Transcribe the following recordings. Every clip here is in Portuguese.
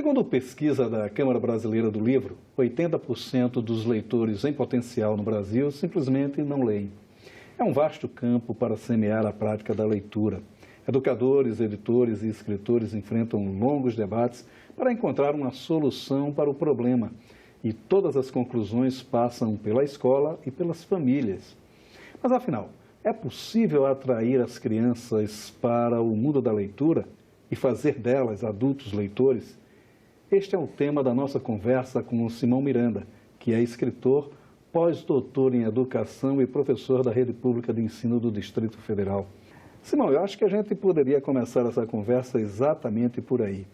Segundo pesquisa da Câmara Brasileira do Livro, 80% dos leitores em potencial no Brasil simplesmente não leem. É um vasto campo para semear a prática da leitura. Educadores, editores e escritores enfrentam longos debates para encontrar uma solução para o problema. E todas as conclusões passam pela escola e pelas famílias. Mas, afinal, é possível atrair as crianças para o mundo da leitura e fazer delas adultos leitores? Este é o tema da nossa conversa com o Simão Miranda, que é escritor, pós-doutor em educação e professor da Rede Pública de Ensino do Distrito Federal. Simão, eu acho que a gente poderia começar essa conversa exatamente por aí.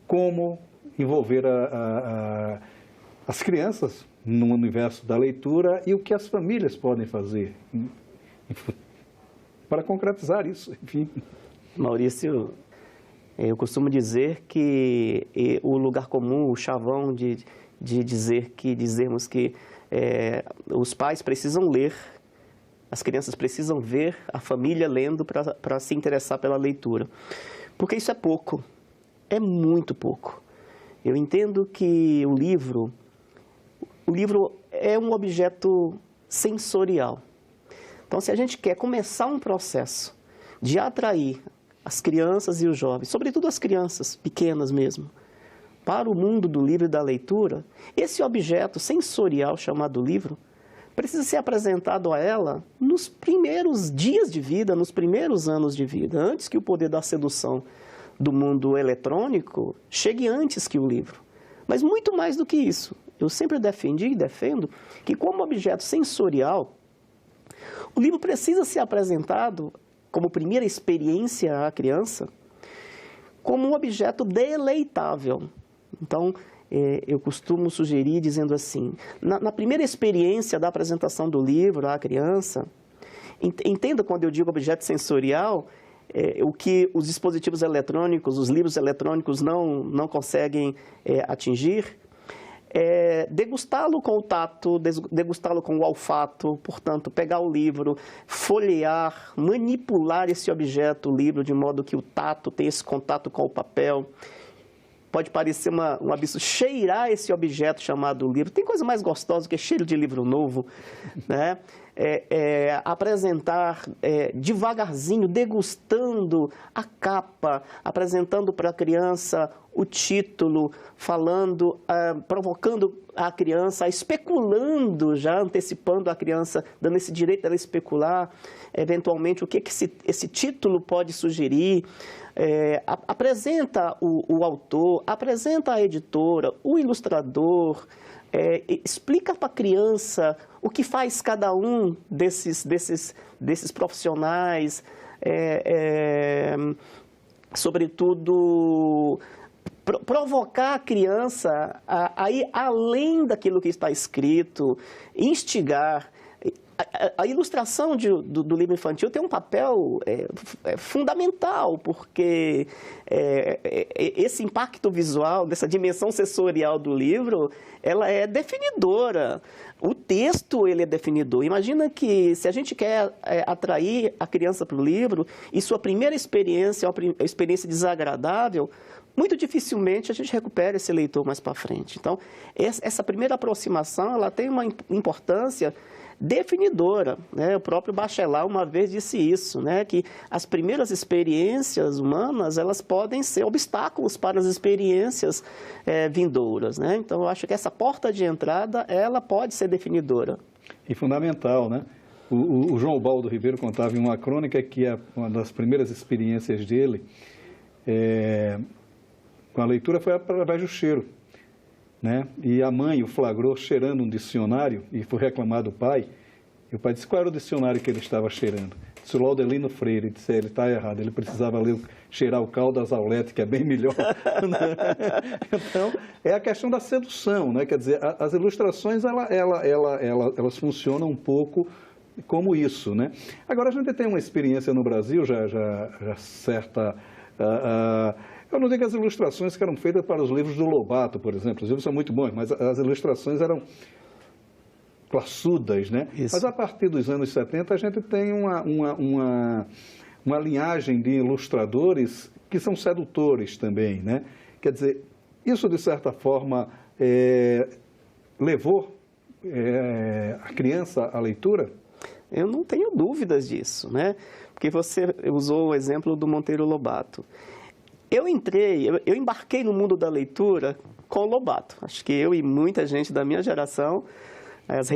Como envolver as crianças no universo da leitura e o que as famílias podem fazer para concretizar isso, enfim. Maurício, eu costumo dizer que o lugar comum, o chavão de dizermos que os pais precisam ler, as crianças precisam ver a família lendo para se interessar pela leitura. Porque isso é pouco, é muito pouco. Eu entendo que o livro é um objeto sensorial. Então, se a gente quer começar um processo de atrair as crianças e os jovens, sobretudo as crianças pequenas mesmo, para o mundo do livro e da leitura, esse objeto sensorial chamado livro precisa ser apresentado a ela nos primeiros dias de vida, nos primeiros anos de vida, antes que o poder da sedução do mundo eletrônico chegue antes que o livro. Mas muito mais do que isso, eu sempre defendi e defendo que, como objeto sensorial, o livro precisa ser apresentado como primeira experiência à criança, como um objeto deleitável. Então, eu costumo sugerir dizendo assim, na primeira experiência da apresentação do livro à criança, entenda quando eu digo objeto sensorial, o que os dispositivos eletrônicos, os livros eletrônicos não conseguem atingir, degustá-lo com o tato, degustá-lo com o olfato, portanto, pegar o livro, folhear, manipular esse objeto, o livro, de modo que o tato tenha esse contato com o papel. Pode parecer um absurdo, cheirar esse objeto chamado livro. Tem coisa mais gostosa que cheiro de livro novo, né? Apresentar devagarzinho, degustando a capa, apresentando para a criança o título, falando, provocando a criança, especulando, já antecipando a criança, dando esse direito dela especular, eventualmente, o que esse título pode sugerir. Apresenta o autor, apresenta a editora, o ilustrador, explica para a criança o que faz cada um desses profissionais, sobretudo provocar a criança a ir além daquilo que está escrito, instigar. A ilustração do livro infantil tem um papel fundamental, porque esse impacto visual, dessa dimensão sensorial do livro, ela é definidora. O texto, ele é definidor. Imagina que, se a gente quer atrair a criança para o livro, e sua primeira experiência é uma experiência desagradável, muito dificilmente a gente recupera esse leitor mais para frente. Então, essa primeira aproximação, ela tem uma importância definidora, né? O próprio Bachelard uma vez disse isso, né? Que as primeiras experiências humanas, elas podem ser obstáculos para as experiências vindouras, né? Então, eu acho que essa porta de entrada, ela pode ser definidora. E fundamental, né? O João Baldo Ribeiro contava em uma crônica que uma das primeiras experiências dele com a leitura foi através do cheiro. Né? E a mãe o flagrou cheirando um dicionário e foi reclamar do pai. E o pai disse qual era o dicionário que ele estava cheirando. Disse o Laudelino Freire. Disse ele está errado, ele precisava cheirar o Caldas Aulete, que é bem melhor. Então, é a questão da sedução, né? Quer dizer, as ilustrações elas funcionam um pouco como isso, né? Agora, a gente tem uma experiência no Brasil já certa. Eu não digo que as ilustrações que eram feitas para os livros do Lobato, por exemplo. Os livros são muito bons, mas as ilustrações eram classudas, né? Isso. Mas a partir dos anos 70 a gente tem uma linhagem de ilustradores que são sedutores também, né? Quer dizer, Isso, de certa forma, levou a criança à leitura? Eu não tenho dúvidas disso, né? Porque você usou o exemplo do Monteiro Lobato. Eu embarquei no mundo da leitura com o Lobato. Acho que eu e muita gente da minha geração, as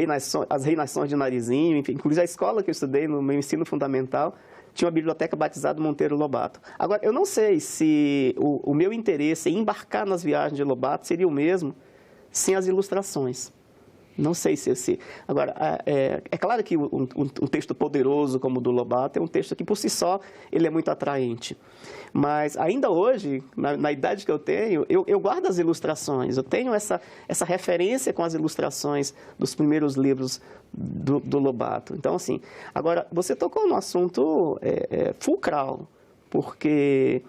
reinações de Narizinho, enfim, inclusive a escola que eu estudei no meu ensino fundamental, tinha uma biblioteca batizada Monteiro Lobato. Agora, eu não sei se o meu interesse em embarcar nas viagens de Lobato seria o mesmo sem as ilustrações. Não sei se... Agora, é claro que um texto poderoso como o do Lobato é um texto que, por si só, ele é muito atraente. Mas, ainda hoje, na idade que eu tenho, eu guardo as ilustrações. Eu tenho essa referência com as ilustrações dos primeiros livros do Lobato. Então, assim... Agora, você tocou no assunto fulcral, porque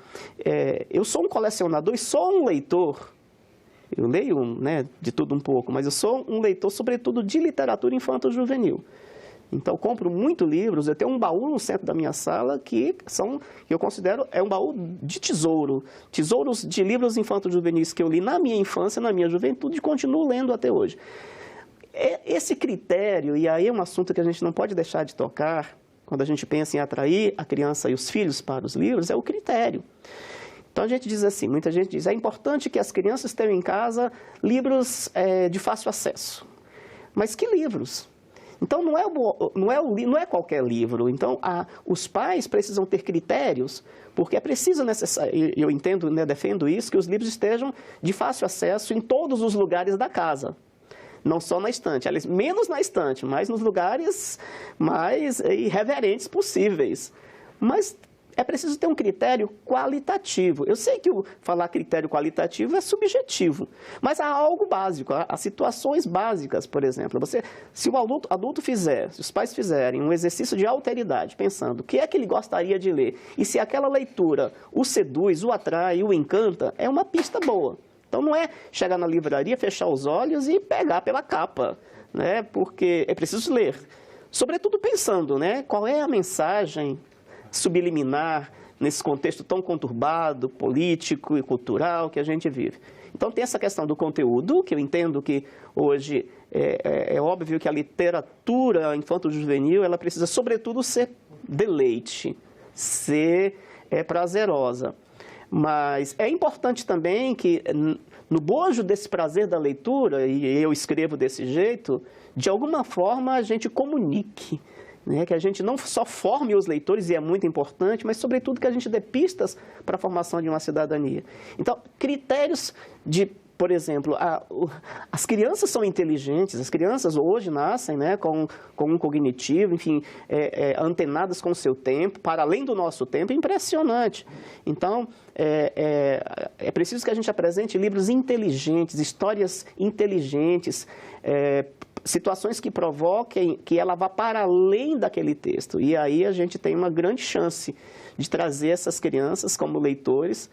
eu sou um colecionador e sou um leitor. Eu leio, né, de tudo um pouco, mas eu sou um leitor, sobretudo, de literatura infanto-juvenil. Então, eu compro muitos livros, eu tenho um baú no centro da minha sala que eu considero um baú de tesouro. Tesouros de livros infanto-juvenis que eu li na minha infância, na minha juventude, e continuo lendo até hoje. Esse critério, e aí é um assunto que a gente não pode deixar de tocar, quando a gente pensa em atrair a criança e os filhos para os livros, é o critério. Então, a gente diz assim, muita gente diz, é importante que as crianças tenham em casa livros de fácil acesso. Mas que livros? Então, não é qualquer livro. Então, os pais precisam ter critérios, porque é preciso, eu entendo, né, defendo isso, que os livros estejam de fácil acesso em todos os lugares da casa. Não só na estante, aliás, menos na estante, mas nos lugares mais irreverentes possíveis. Mas é preciso ter um critério qualitativo. Eu sei que falar critério qualitativo é subjetivo, mas há algo básico, há situações básicas, por exemplo. Se o adulto fizer, se os pais fizerem um exercício de alteridade, pensando o que é que ele gostaria de ler, e se aquela leitura o seduz, o atrai, o encanta, é uma pista boa. Então, não é chegar na livraria, fechar os olhos e pegar pela capa, né? Porque é preciso ler. Sobretudo pensando, né, qual é a mensagem subliminar nesse contexto tão conturbado, político e cultural que a gente vive. Então, tem essa questão do conteúdo, que eu entendo que hoje é óbvio que a literatura infanto-juvenil, ela precisa, sobretudo, ser deleite, ser prazerosa. Mas é importante também que, no bojo desse prazer da leitura, e eu escrevo desse jeito, de alguma forma a gente comunique, né, que a gente não só forme os leitores, e é muito importante, mas, sobretudo, que a gente dê pistas para a formação de uma cidadania. Então, critérios de, por exemplo, as crianças são inteligentes, as crianças hoje nascem, né, com um cognitivo, enfim, antenadas com o seu tempo, para além do nosso tempo, é impressionante. Então, é preciso que a gente apresente livros inteligentes, histórias inteligentes, situações que provoquem que ela vá para além daquele texto. E aí a gente tem uma grande chance de trazer essas crianças como leitores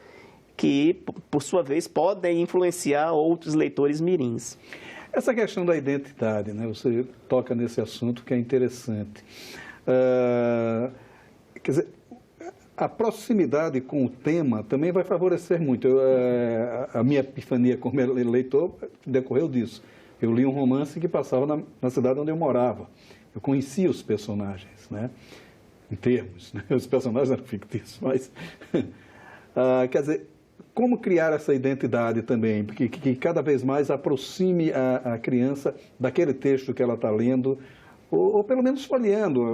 que, por sua vez, podem influenciar outros leitores mirins. Essa questão da identidade, né? Você toca nesse assunto que é interessante. Quer dizer, a proximidade com o tema também vai favorecer muito. A minha epifania como leitor decorreu disso. Eu li um romance que passava na cidade onde eu morava. Eu conhecia os personagens, né? Em termos, né? Os personagens eram fictícios, mas... quer dizer, como criar essa identidade também, que cada vez mais aproxime a criança daquele texto que ela está lendo, ou pelo menos folheando,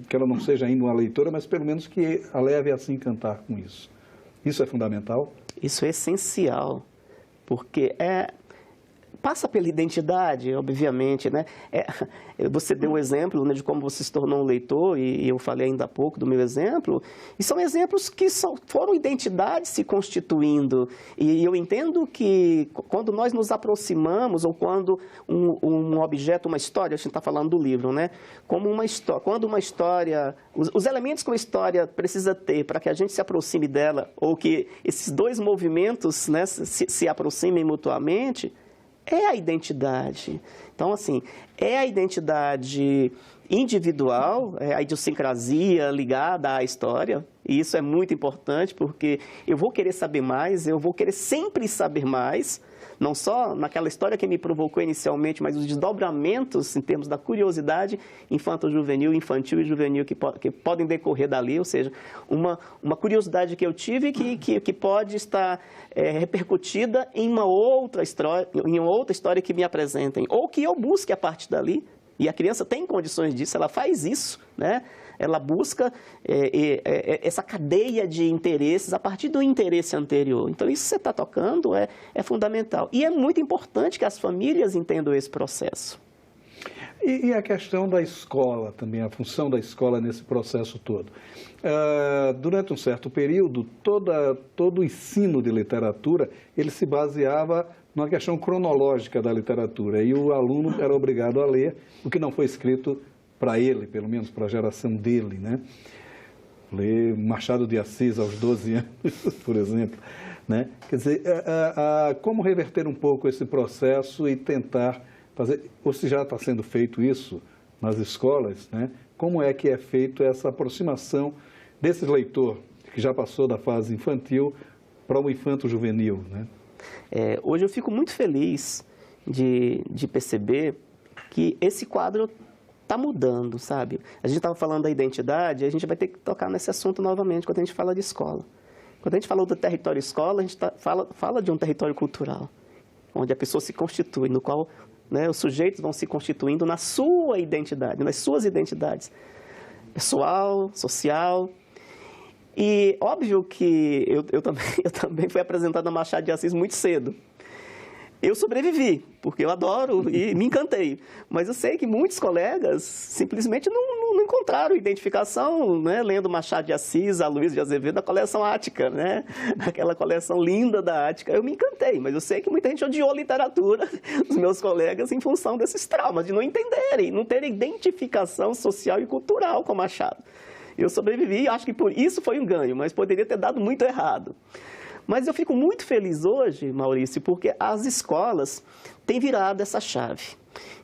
que ela não seja ainda uma leitora, mas pelo menos que a leve a se encantar com isso. Isso é fundamental? Isso é essencial, porque passa pela identidade, obviamente, né? Você deu um exemplo, né, de como você se tornou um leitor, e eu falei ainda há pouco do meu exemplo, e são exemplos que foram identidades se constituindo. E eu entendo que quando nós nos aproximamos, ou quando um objeto, uma história, a gente está falando do livro, né? Como quando uma história, os elementos que uma história precisa ter para que a gente se aproxime dela, ou que esses dois movimentos, né, se aproximem mutuamente, é a identidade. Então, assim, é a identidade individual, é a idiosincrasia ligada à história, e isso é muito importante, porque eu vou querer saber mais, eu vou querer sempre saber mais, não só naquela história que me provocou inicialmente, mas os desdobramentos em termos da curiosidade infanto-juvenil, infantil e juvenil que podem decorrer dali, ou seja, uma curiosidade que eu tive que pode estar repercutida em uma outra história que me apresentem, ou que eu busque a partir dali, e a criança tem condições disso, ela faz isso, né? Ela busca essa cadeia de interesses a partir do interesse anterior. Então, isso que você está tocando é fundamental. E é muito importante que as famílias entendam esse processo. E a questão da escola também, a função da escola nesse processo todo. Durante um certo período, todo o ensino de literatura, ele se baseava numa questão cronológica da literatura, e o aluno era obrigado a ler o que não foi escrito para ele, pelo menos para a geração dele, né? Ler Machado de Assis aos 12 anos, por exemplo, né? Quer dizer, como reverter um pouco esse processo e tentar fazer, ou se já está sendo feito isso nas escolas, né? Como é que é feito essa aproximação desse leitor que já passou da fase infantil para o infanto-juvenil, né? Hoje eu fico muito feliz de perceber que esse quadro está mudando, sabe? A gente estava falando da identidade, a gente vai ter que tocar nesse assunto novamente quando a gente fala de escola. Quando a gente fala do território escola, a gente fala de um território cultural, onde a pessoa se constitui, no qual, né, os sujeitos vão se constituindo na sua identidade, nas suas identidades, pessoal, social. E óbvio que eu também fui apresentado a Machado de Assis muito cedo. Eu sobrevivi, porque eu adoro e me encantei. Mas eu sei que muitos colegas simplesmente não encontraram identificação, né, lendo Machado de Assis, Aloysio de Azevedo, da coleção Ática, né? Aquela coleção linda da Ática. Eu me encantei, mas eu sei que muita gente odiou a literatura dos meus colegas em função desses traumas, de não entenderem, não terem identificação social e cultural com Machado. Eu sobrevivi, acho que por isso foi um ganho, mas poderia ter dado muito errado. Mas eu fico muito feliz hoje, Maurício, porque as escolas têm virado essa chave.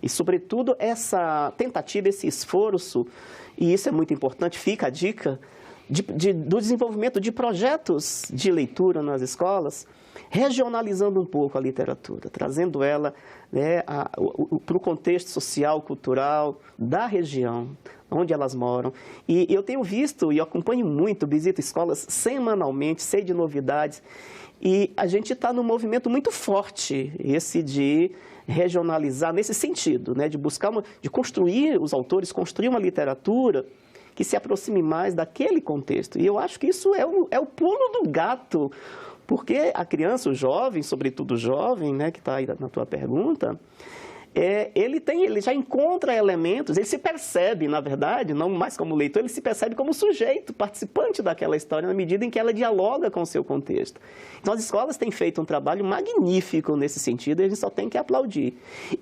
E, sobretudo, essa tentativa, esse esforço, e isso é muito importante, fica a dica, do desenvolvimento de projetos de leitura nas escolas, regionalizando um pouco a literatura, trazendo ela, né, para o contexto social, cultural da região onde elas moram. E eu tenho visto e acompanho muito, visito escolas semanalmente, sei de novidades, e a gente está num movimento muito forte, esse de regionalizar nesse sentido, né, de buscar, de construir, os autores construir uma literatura que se aproxime mais daquele contexto. E eu acho que isso é o pulo do gato, porque a criança, o jovem, sobretudo o jovem, né, que está aí na tua pergunta, ele já encontra elementos, ele se percebe, na verdade, não mais como leitor, ele se percebe como sujeito, participante daquela história, na medida em que ela dialoga com o seu contexto. Então, as escolas têm feito um trabalho magnífico nesse sentido, e a gente só tem que aplaudir.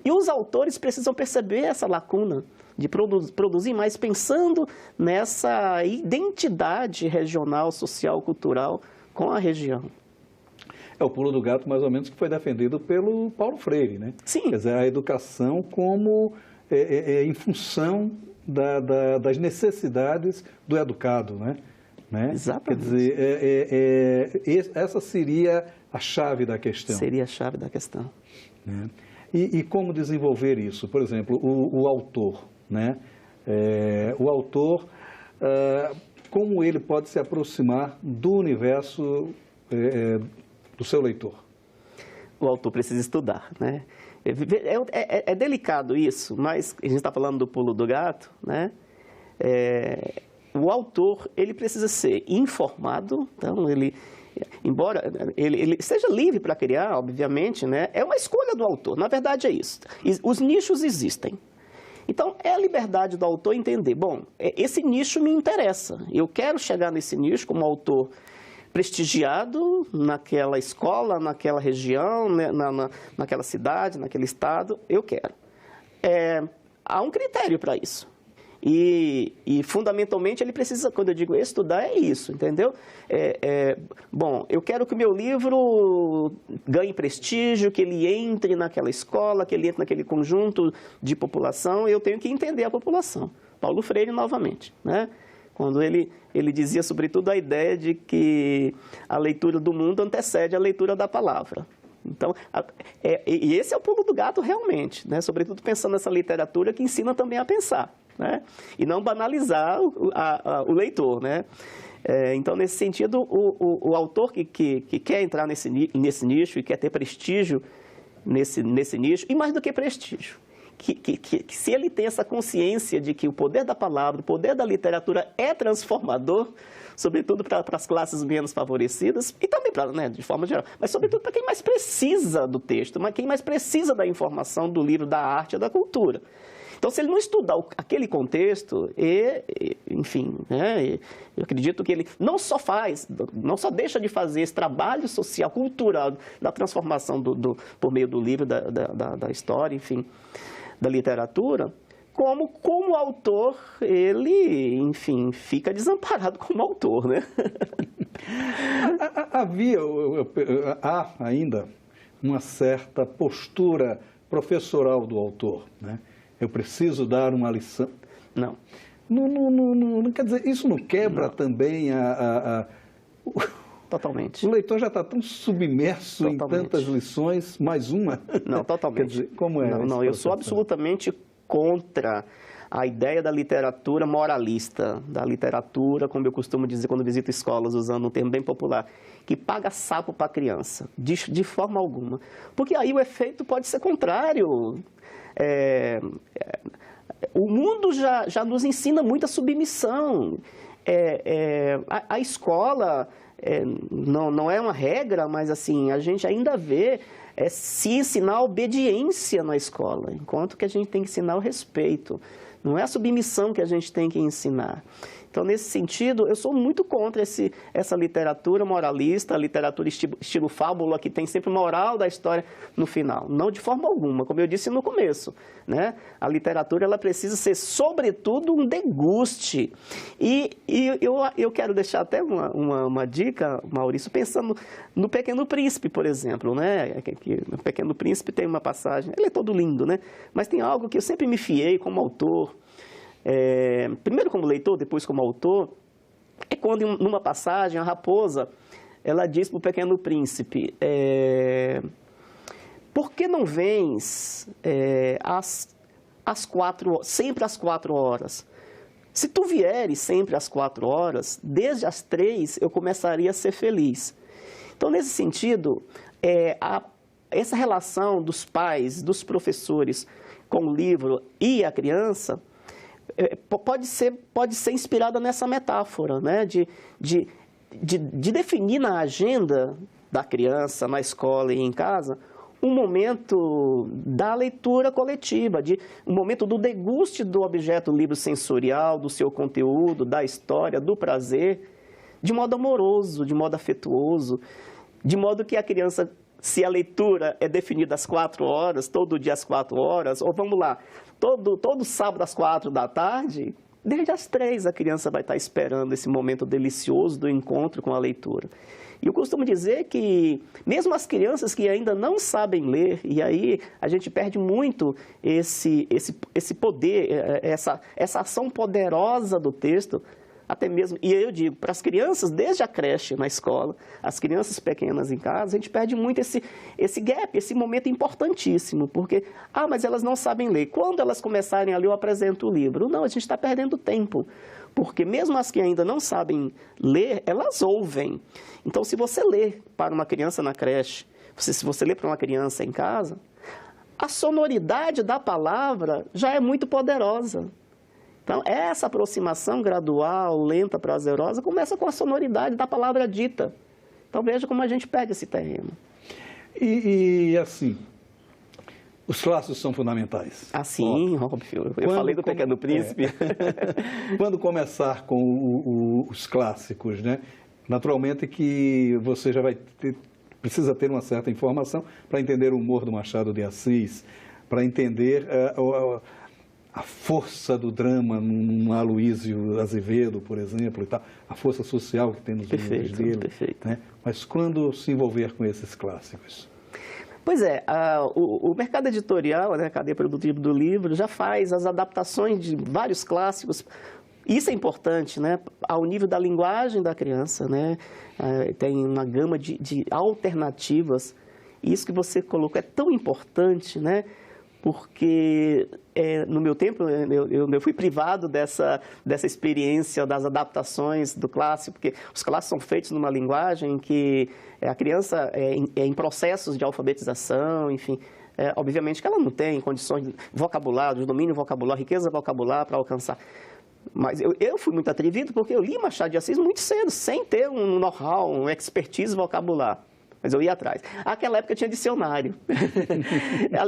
E os autores precisam perceber essa lacuna de produzir mais, pensando nessa identidade regional, social, cultural com a região. É o pulo do gato, mais ou menos, que foi defendido pelo Paulo Freire, né? Sim. Quer dizer, a educação como em função das necessidades do educado, né? Exatamente. Quer dizer, essa seria a chave da questão. Seria a chave da questão. Né? E como desenvolver isso? Por exemplo, o autor, né? O autor, como ele pode se aproximar do universo do seu leitor? O autor precisa estudar, né? É delicado isso, mas a gente está falando do pulo do gato, né? O autor, ele precisa ser informado, então embora ele seja livre para criar, obviamente, né? É uma escolha do autor, na verdade é isso. Os nichos existem. Então, é a liberdade do autor entender, bom, esse nicho me interessa, eu quero chegar nesse nicho como autor prestigiado naquela escola, naquela região, né, naquela cidade, naquele estado, eu quero. Há um critério para isso. E fundamentalmente, ele precisa, quando eu digo estudar, é isso, entendeu? Bom, eu quero que o meu livro ganhe prestígio, que ele entre naquela escola, que ele entre naquele conjunto de população, eu tenho que entender a população. Paulo Freire, novamente, né? Quando ele dizia, sobretudo, a ideia de que a leitura do mundo antecede a leitura da palavra. Então, e esse é o pulo do gato realmente, né? Sobretudo pensando nessa literatura que ensina também a pensar, né? E não banalizar o leitor, né? Então, nesse sentido, o autor que quer entrar nesse nicho e quer ter prestígio nesse nicho, e mais do que prestígio, que se ele tem essa consciência de que o poder da palavra, o poder da literatura é transformador, sobretudo para as classes menos favorecidas, e também, né, de forma geral, mas sobretudo para quem mais precisa do texto, quem mais precisa da informação, do livro, da arte e da cultura. Então, se ele não estudar aquele contexto, enfim, né, eu acredito que ele não só deixa de fazer esse trabalho social, cultural, da transformação por meio do livro, da história, enfim, da literatura, como autor, ele, enfim, fica desamparado como autor, né? Há ainda uma certa postura professoral do autor, né? Eu preciso dar uma lição. Não. Não quer dizer, isso não quebra também Totalmente. O leitor já está tão submerso Totalmente. Em tantas lições, mais uma. Não, totalmente. Quer dizer, como é? Não, eu sou absolutamente contra a ideia da literatura moralista, da literatura, como eu costumo dizer quando visito escolas, usando um termo bem popular, que paga sapo para a criança, de forma alguma. Porque aí o efeito pode ser contrário. O mundo já nos ensina muita submissão. A escola não é uma regra, mas assim, a gente ainda vê se ensinar a obediência na escola, enquanto que a gente tem que ensinar o respeito. Não é a submissão que a gente tem que ensinar. Então, nesse sentido, eu sou muito contra essa literatura moralista, a literatura estilo fábula, que tem sempre moral da história no final. Não de forma alguma, como eu disse no começo, né? A literatura ela precisa ser, sobretudo, um deguste. E eu quero deixar até uma dica, Maurício, pensando no Pequeno Príncipe, por exemplo, né? No Pequeno Príncipe tem uma passagem, ele é todo lindo, né? Mas tem algo que eu sempre me fiei como autor, primeiro como leitor, depois como autor, é quando numa passagem a raposa, ela diz para o Pequeno Príncipe, por que não vens sempre às 4 horas? Se tu vieres sempre às 4 horas, desde as 3 eu começaria a ser feliz. Então, nesse sentido, essa relação dos pais, dos professores com o livro e a criança, pode ser inspirada nessa metáfora, né? de definir na agenda da criança, na escola e em casa, um momento da leitura coletiva, um momento do deguste do objeto livro sensorial, do seu conteúdo, da história, do prazer, de modo amoroso, de modo afetuoso, de modo que a criança, se a leitura é definida às 4 horas, todo dia às 4 horas, ou vamos lá, todo sábado às 4 da tarde, desde as 3 a criança vai estar esperando esse momento delicioso do encontro com a leitura. E eu costumo dizer que, mesmo as crianças que ainda não sabem ler, e aí a gente perde muito esse poder, essa ação poderosa do texto, até mesmo, e eu digo, para as crianças, desde a creche na escola, as crianças pequenas em casa, a gente perde muito esse gap, esse momento importantíssimo, porque, mas elas não sabem ler. Quando elas começarem a ler, eu apresento o livro. Não, a gente está perdendo tempo, porque mesmo as que ainda não sabem ler, elas ouvem. Então, se você lê para uma criança na creche, se você lê para uma criança em casa, a sonoridade da palavra já é muito poderosa. Então, essa aproximação gradual, lenta, prazerosa, começa com a sonoridade da palavra dita. Então, veja como a gente perde esse terreno. E assim, os clássicos são fundamentais. Assim, óbvio. Eu falei do Pequeno Príncipe. Quando começar com os clássicos, né? Naturalmente que você já precisa ter uma certa informação para entender o humor do Machado de Assis, para entender a força do drama num Aloysio Azevedo, por exemplo, e tal, a força social que tem nos livros dele. Perfeito. Né? Mas quando se envolver com esses clássicos? Pois é, o mercado editorial, né, a cadeia produtiva do livro, já faz as adaptações de vários clássicos. Isso é importante, né, ao nível da linguagem da criança, né, tem uma gama de alternativas. Isso que você colocou é tão importante, né, porque no meu tempo eu fui privado dessa experiência das adaptações do clássico, porque os clássicos são feitos numa linguagem que a criança é em processos de alfabetização, enfim. Obviamente que ela não tem condições de vocabulário, de domínio vocabular, riqueza vocabular para alcançar. Mas eu fui muito atrevido porque eu li Machado de Assis muito cedo, sem ter um know-how, uma expertise vocabular. Mas eu ia atrás. Naquela época tinha dicionário.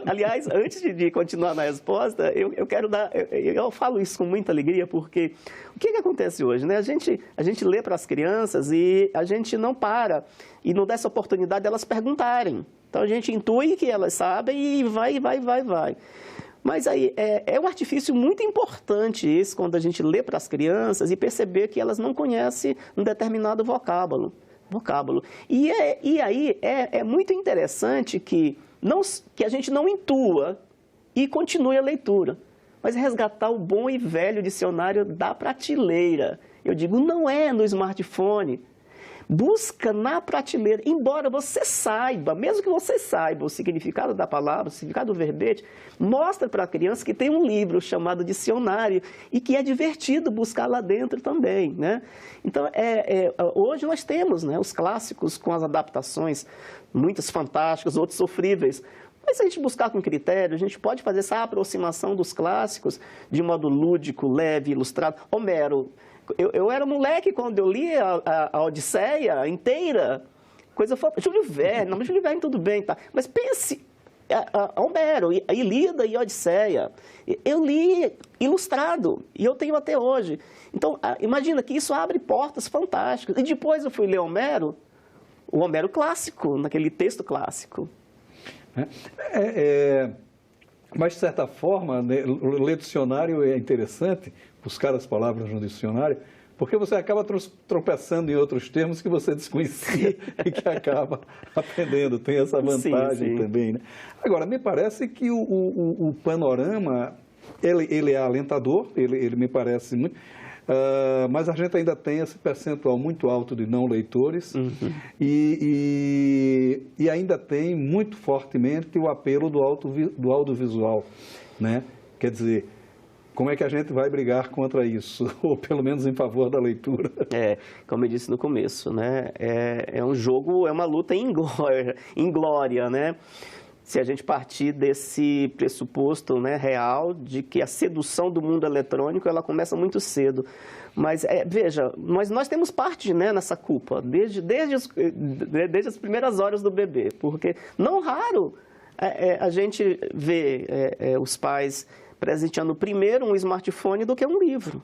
Aliás, antes de continuar na resposta, eu quero dar... Eu falo isso com muita alegria porque o que acontece hoje, né? A gente lê para as crianças e a gente não para e não dá essa oportunidade de elas perguntarem. Então a gente intui que elas sabem e vai. Mas aí é um artifício muito importante esse, quando a gente lê para as crianças e perceber que elas não conhecem um determinado vocábulo. E aí é muito interessante que a gente não intua e continue a leitura, mas resgatar o bom e velho dicionário da prateleira. Eu digo, não é no smartphone. Busca na prateleira, embora você saiba, mesmo que você saiba o significado da palavra, o significado do verbete, mostra para a criança que tem um livro chamado dicionário e que é divertido buscar lá dentro também, né? Então, hoje nós temos, né, os clássicos com as adaptações, muitas fantásticas, outras sofríveis. Mas se a gente buscar com critério, a gente pode fazer essa aproximação dos clássicos de modo lúdico, leve, ilustrado. Homero. Eu era moleque quando eu li a Odisseia inteira, coisa fantástica. Júlio Verne, mas Júlio Verne tudo bem, tá? Mas pense, Homero, a Ilíada e a Odisseia, eu li ilustrado e eu tenho até hoje. Então, imagina que isso abre portas fantásticas. E depois eu fui ler o Homero clássico, naquele texto clássico. Mas, de certa forma, né, ler dicionário é interessante, buscar as palavras no dicionário, porque você acaba tropeçando em outros termos que você desconhecia e que acaba aprendendo. Tem essa vantagem também, né? Agora, me parece que o panorama, ele é alentador, ele me parece muito... mas a gente ainda tem esse percentual muito alto de não leitores e ainda tem muito fortemente o apelo do audiovisual, né? Quer dizer, como é que a gente vai brigar contra isso? Ou pelo menos em favor da leitura? Como eu disse no começo, né? É um jogo, é uma luta em glória, né? Se a gente partir desse pressuposto, né, real de que a sedução do mundo eletrônico ela começa muito cedo. Mas, veja, nós temos parte, né, nessa culpa, desde as primeiras horas do bebê, porque não raro a gente vê os pais presenteando primeiro um smartphone do que um livro.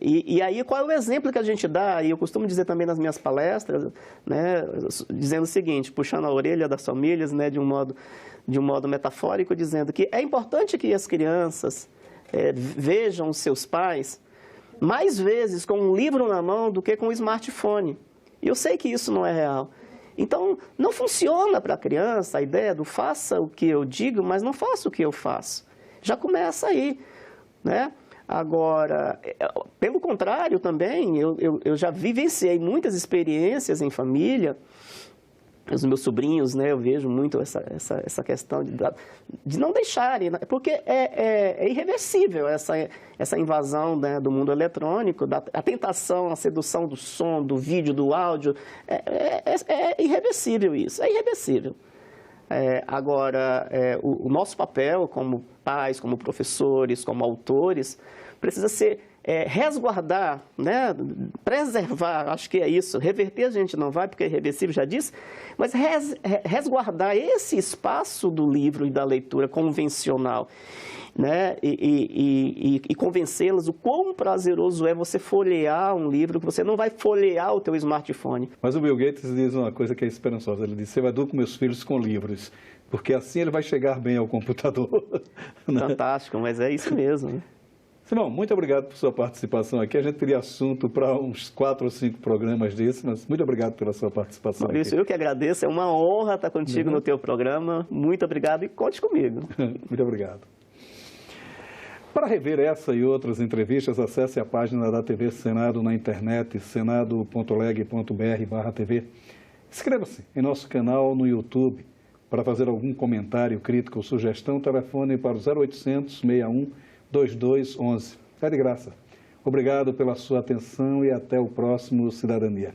E aí, qual é o exemplo que a gente dá? E eu costumo dizer também nas minhas palestras, né, dizendo o seguinte, puxando a orelha das famílias, né, de um modo metafórico, dizendo que é importante que as crianças vejam os seus pais mais vezes com um livro na mão do que com um smartphone. E eu sei que isso não é real. Então, não funciona para a criança a ideia do faça o que eu digo, mas não faça o que eu faço. Já começa aí, né? Agora, pelo contrário também, eu já vivenciei muitas experiências em família, os meus sobrinhos, né, eu vejo muito essa questão de não deixarem, né, porque é irreversível essa invasão, né, do mundo eletrônico, a tentação, a sedução do som, do vídeo, do áudio, é irreversível isso, é irreversível. Agora, o nosso papel como pais, como professores, como autores, precisa ser resguardar, né, preservar, acho que é isso, reverter a gente não vai, porque é irreversível, já disse, mas resguardar esse espaço do livro e da leitura convencional, né, e convencê-las o quão prazeroso é você folhear um livro, que você não vai folhear o teu smartphone. Mas o Bill Gates diz uma coisa que é esperançosa, ele diz, eu educo meus filhos com livros, porque assim ele vai chegar bem ao computador. Né? Fantástico, mas é isso mesmo. Né? Simão, muito obrigado por sua participação aqui. A gente teria assunto para uns 4 ou 5 programas desses, mas muito obrigado pela sua participação. Maurício, aqui. eu que agradeço. É uma honra estar contigo no teu programa. Muito obrigado e conte comigo. Muito obrigado. Para rever essa e outras entrevistas, acesse a página da TV Senado na internet, senado.leg.br/TV. Inscreva-se em nosso canal no YouTube. Para fazer algum comentário, crítica ou sugestão, telefone para o 0800 61 2211. É de graça. Obrigado pela sua atenção e até o próximo Cidadania.